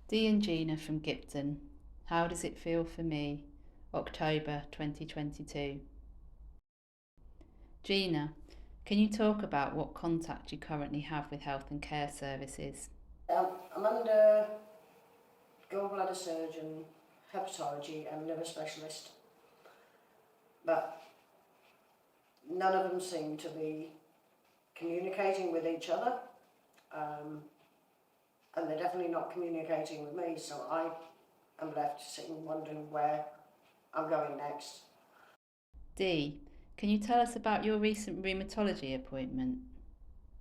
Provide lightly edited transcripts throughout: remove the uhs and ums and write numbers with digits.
Dee and Gina from Gipton. How does it feel for me? October 2022. Gina, can you talk about what contact you currently have with health and care services? I'm under gallbladder surgeon, hepatology and liver specialist, but none of them seem to be communicating with each other, and they're definitely not communicating with me, so I am left sitting wondering where I'm going next. Dee, can you tell us about your recent rheumatology appointment?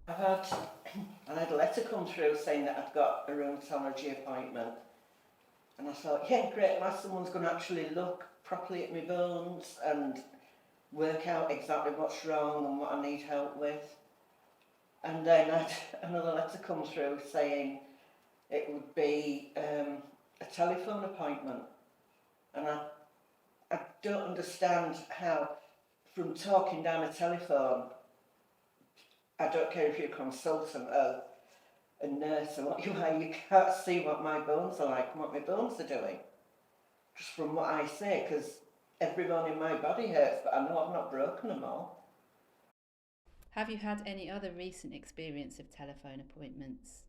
I had a letter come through saying that I've got a rheumatology appointment, and I thought, yeah, great, well, someone's going to actually look properly at my bones and work out exactly what's wrong and what I need help with. And then I had another letter come through saying it would be a telephone appointment, and I don't understand how, from talking down a telephone, I don't care if you're a consultant or a nurse or what you are, you can't see what my bones are like and what my bones are doing, just from what I say, because every bone in my body hurts, but I know I've not broken them all. Have you had any other recent experience of telephone appointments?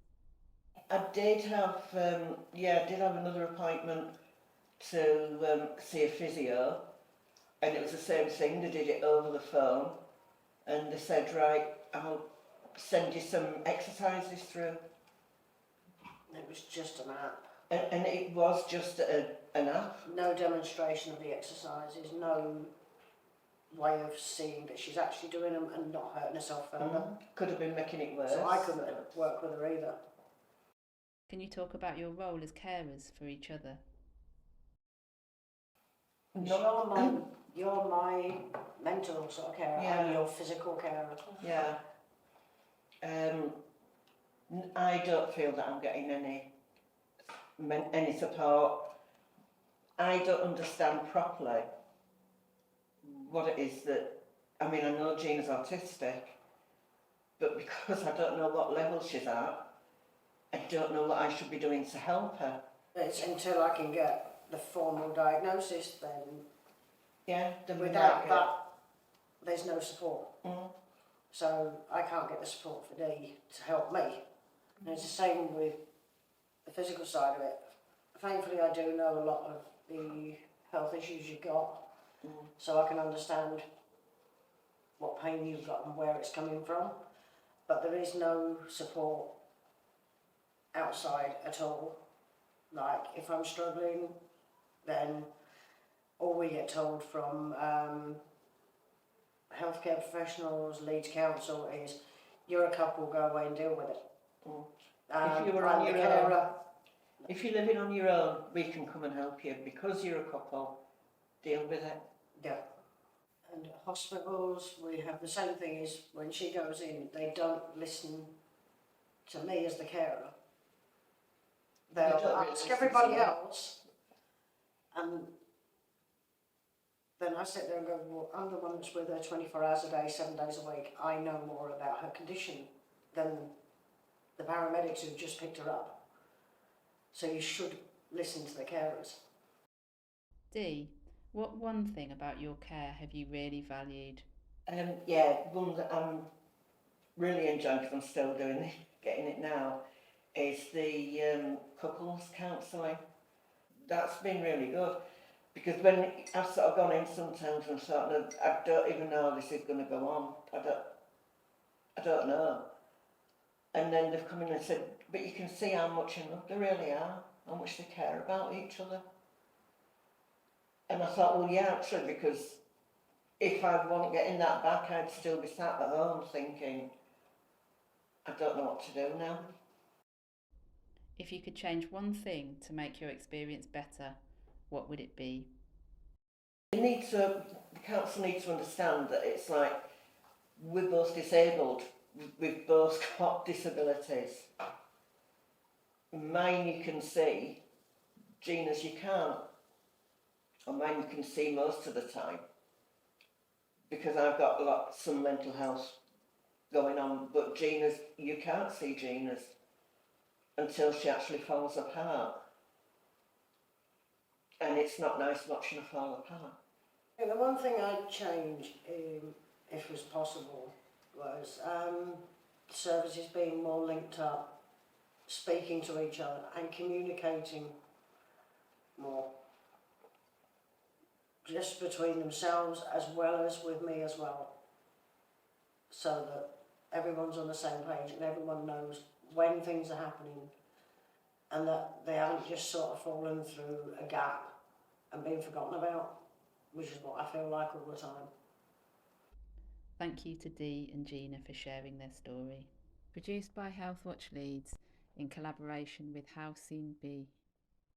I did have, I did have another appointment to see a physio, and it was the same thing. They did it over the phone, and they said, right, I'll send you some exercises through. It was just an app. And it was just an app. No demonstration of the exercises, no way of seeing that she's actually doing them and not hurting herself further. Could have been making it worse. So I couldn't work with her either. Can you talk about your role as carers for each other? You're my mental sort of carer, Yeah. I'm your physical carer. Yeah. I don't feel that I'm getting any support. I don't understand properly what it is that, I mean, I know Gina's autistic, but because I don't know what level she's at, I don't know what I should be doing to help her. It's until I can get the formal diagnosis, then without that, there's no support. So I can't get the support for Dee to help me. And it's the same with the physical side of it. Thankfully, I do know a lot of the health issues you've got, so I can understand what pain you've got and where it's coming from. But there is no support outside at all. Like, if I'm struggling, then all we get told from healthcare professionals, Leeds Council, is you're a couple, go away and deal with it. If you're living on your own, we can come and help you. Because you're a couple, deal with it. Yeah. And at hospitals, we have the same thing. Is when she goes in, they don't listen to me as the carer. They'll ask everybody else, and then I sit there and go, well, I'm the one that's with her 24 hours a day, 7 days a week. I know more about her condition than the paramedics who just picked her up. So you should listen to the carers. Dee, what one thing about your care have you really valued? One that I'm really enjoying, because I'm still getting it now, is the couples counselling. That's been really good, because when I've sort of gone in sometimes and thought, I don't even know how this is going to go on. I don't know. And then they've come in and said, but you can see how much in love they really are, how much they care about each other. And I thought, well, yeah, actually, because if I wasn't getting that back, I'd still be sat at home thinking, I don't know what to do now. If you could change one thing to make your experience better, what would it be? The council needs to understand that it's like, we're both disabled, we've both got disabilities. Mine you can see, Gina's you can't. Or mine you can see most of the time, because I've got some mental health going on, but Gina's, you can't see Gina's until she actually falls apart. and it's not nice watching her fall apart. The one thing I'd change, if it was possible, was services being more linked up, speaking to each other and communicating more, just between themselves as well as with me as well, so that everyone's on the same page and everyone knows when things are happening and that they haven't just sort of fallen through a gap and been forgotten about, which is what I feel like all the time. Thank you to Dee and Gina for sharing their story. Produced by Healthwatch Leeds in collaboration with How Seen Be.